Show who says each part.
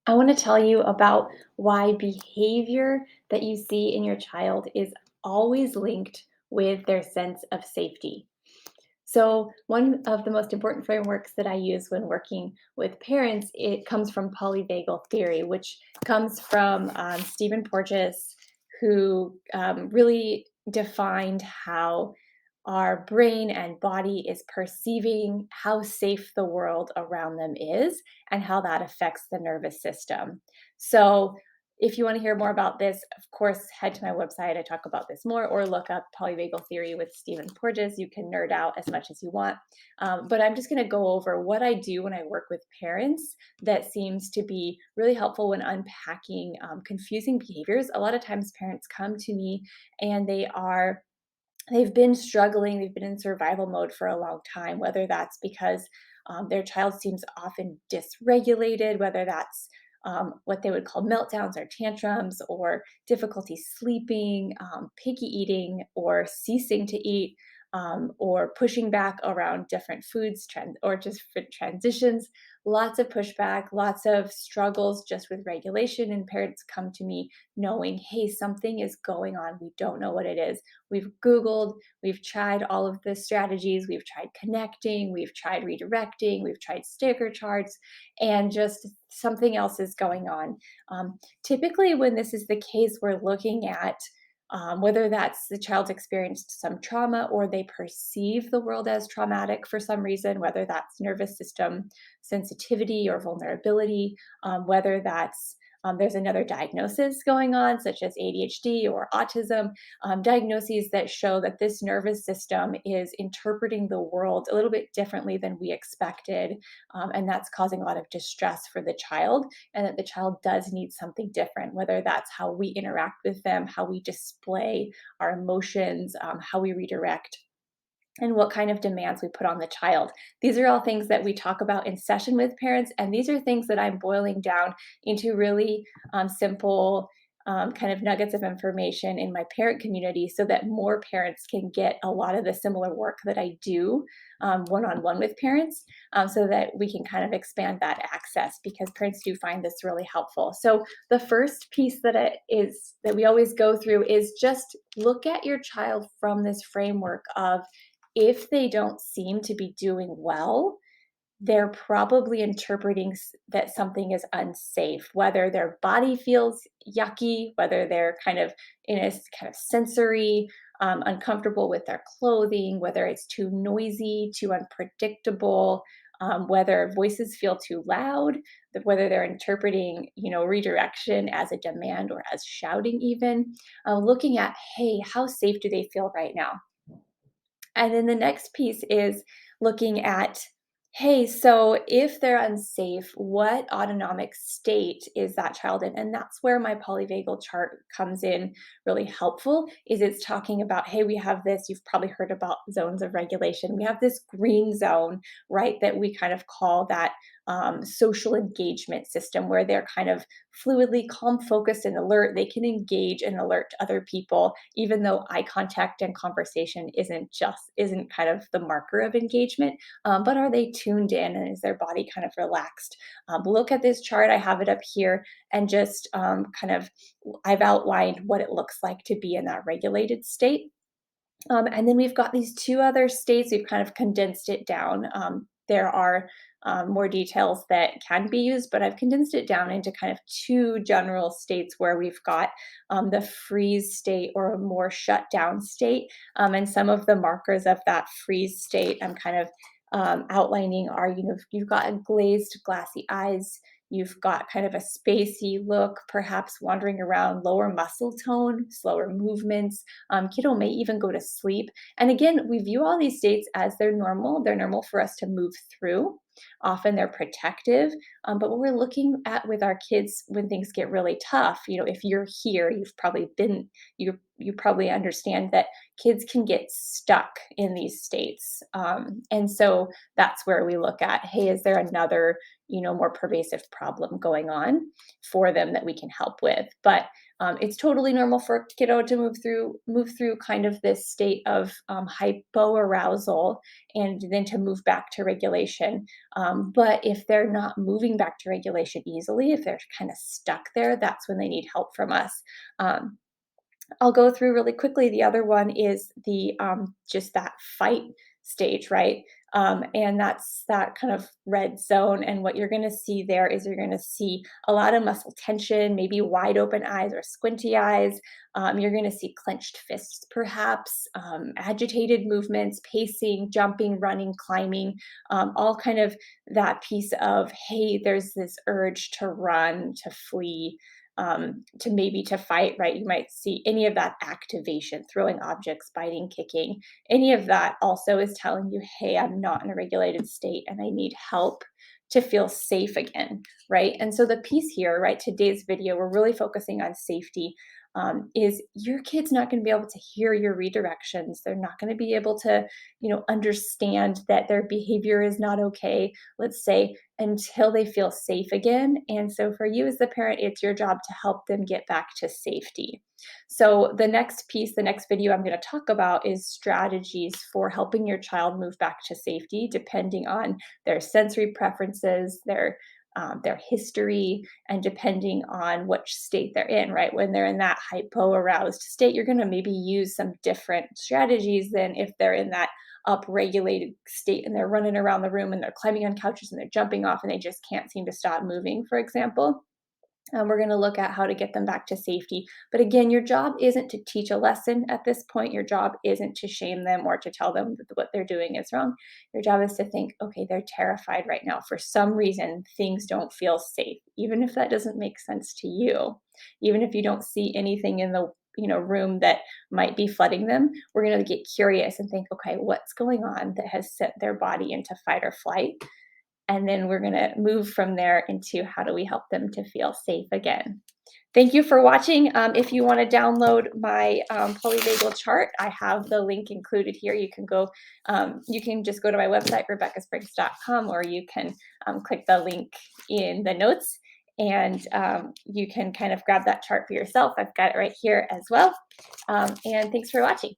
Speaker 1: I want to tell you about why behavior that you see in your child is always linked with their sense of safety. So, one of the most important frameworks that I use when working with parents, it comes from polyvagal theory, which comes from Stephen Porges, who really defined how our brain and body is perceiving how safe the world around them is and how that affects the nervous system. So, if you want to hear more about this, of course, head to my website. I talk about this more, or look up polyvagal theory with Stephen Porges. You can nerd out as much as you want. But I'm just going to go over what I do when I work with parents that seems to be really helpful when unpacking confusing behaviors. A lot of times, parents come to me and they've been struggling, they've been in survival mode for a long time, whether that's because their child seems often dysregulated, whether that's what they would call meltdowns or tantrums, or difficulty sleeping, picky eating, or ceasing to eat, or pushing back around different foods, or just for transitions. Lots of pushback, lots of struggles just with regulation. And parents come to me knowing, hey, something is going on. We don't know what it is. We've Googled, we've tried all of the strategies, we've tried connecting, we've tried redirecting, we've tried sticker charts, and just something else is going on. Typically, when this is the case, we're looking at whether that's the child's experienced some trauma or they perceive the world as traumatic for some reason, whether that's nervous system sensitivity or vulnerability, whether that's there's another diagnosis going on, such as ADHD or autism, diagnoses that show that this nervous system is interpreting the world a little bit differently than we expected. And that's causing a lot of distress for the child, and that the child does need something different, whether that's how we interact with them, how we display our emotions, how we redirect, and what kind of demands we put on the child. These are all things that we talk about in session with parents, and these are things that I'm boiling down into really simple kind of nuggets of information in my parent community so that more parents can get a lot of the similar work that I do one on one with parents, so that we can kind of expand that access, because parents do find this really helpful. So, the first piece that we always go through is just look at your child from this framework of, if they don't seem to be doing well, they're probably interpreting that something is unsafe, whether their body feels yucky, whether they're kind of in a kind of sensory, uncomfortable with their clothing, whether it's too noisy, too unpredictable, whether voices feel too loud, whether they're interpreting, redirection as a demand or as shouting even, looking at, hey, how safe do they feel right now? And then the next piece is looking at, hey, so if they're unsafe, what autonomic state is that child in? And that's where my polyvagal chart comes in really helpful, is it's talking about, hey, we have this, you've probably heard about zones of regulation. We have this green zone, right, that we kind of call that social engagement system, where they're kind of fluidly calm, focused, and alert. They can engage and alert other people, even though eye contact and conversation isn't kind of the marker of engagement. But are they tuned in, and is their body kind of relaxed? Look at this chart. I have it up here, and just I've outlined what it looks like to be in that regulated state. And then we've got these two other states. We've kind of condensed it down. There are more details that can be used, but I've condensed it down into kind of two general states, where we've got the freeze state or a more shut down state. And some of the markers of that freeze state I'm kind of outlining are, you've got glazed, glassy eyes. You've got kind of a spacey look, perhaps wandering around, lower muscle tone, slower movements. Kiddo may even go to sleep. And again, we view all these states as they're normal. They're normal for us to move through. Often they're protective. But what we're looking at with our kids when things get really tough, if you're here, you probably understand that kids can get stuck in these states. And so that's where we look at, hey, is there another more pervasive problem going on for them that we can help with. But it's totally normal for a kiddo to move through kind of this state of hypoarousal and then to move back to regulation. But if they're not moving back to regulation easily, if they're kind of stuck there, that's when they need help from us. Um, I'll go through really quickly. The other one is the just that fight stage, right? And that's that kind of red zone. And what you're going to see there is you're going to see a lot of muscle tension, maybe wide open eyes or squinty eyes. You're going to see clenched fists, perhaps agitated movements, pacing, jumping, running, climbing, all kind of that piece of, hey, there's this urge to run, to flee, to maybe to fight, right? You might see any of that activation, throwing objects, biting, kicking. Any of that also is telling you, hey, I'm not in a regulated state and I need help to feel safe again, right? And so the piece here, right, today's video, we're really focusing on safety. Is your kid's not going to be able to hear your redirections. They're not going to be able to, understand that their behavior is not okay, let's say, until they feel safe again. And so for you as the parent, it's your job to help them get back to safety. So the next piece, the next video I'm going to talk about is strategies for helping your child move back to safety, depending on their sensory preferences, their history, and depending on which state they're in, right? When they're in that hypo-aroused state, you're going to maybe use some different strategies than if they're in that upregulated state and they're running around the room and they're climbing on couches and they're jumping off and they just can't seem to stop moving, for example. We're going to look at how to get them back to safety. But again, your job isn't to teach a lesson at this point. Your job isn't to shame them or to tell them that what they're doing is wrong. Your job is to think, okay, they're terrified right now. For some reason, things don't feel safe, even if that doesn't make sense to you. Even if you don't see anything in the room that might be flooding them, we're going to get curious and think, okay, what's going on that has sent their body into fight or flight? And then we're going to move from there into how do we help them to feel safe again. Thank you for watching. If you want to download my polyvagal chart, I have the link included here. You can just go to my website, rebeccaspriggs.com, or you can click the link in the notes and you can kind of grab that chart for yourself. I've got it right here as well. And thanks for watching.